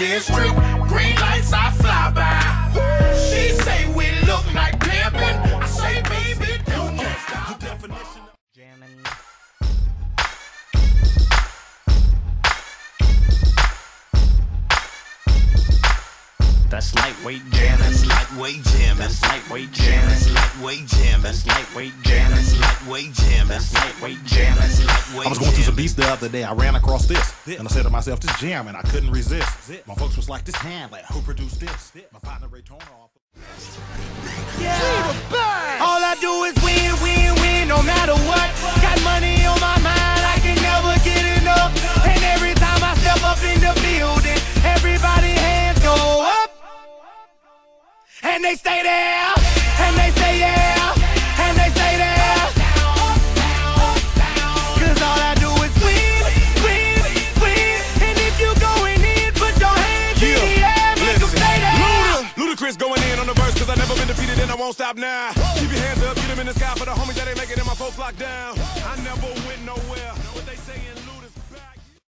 dead straight. Green lights, I fly by. She say we look like pimpin'. I say, baby, don't stop. Jamming. That's lightweight jamming. That's lightweight jamming. That's lightweight jamming. That's lightweight jamming. That's lightweight jamming. That's lightweight jamming. That's lightweight jamming. That's lightweight. I was going through some beats the other day. I ran across this, and I said to myself, "This jamming, I couldn't resist." My folks was like, "This hand, like, who produced this?" My partner Ray Turner off. All I do is win, win, win, no matter what. Got money on my mind, I can never get enough. And every time I step up in the building, everybody hands go up. And they stay there, and they say yeah, and they stay there. Cause all I do is win, win, win. And if you going in, put your hands in the air, make them stay there. Ludacris going in on the verse, cause I never been defeated and I won't stop now. Keep your hands up, get them in the sky for the homies that ain't making it and my folks locked down. I never went nowhere.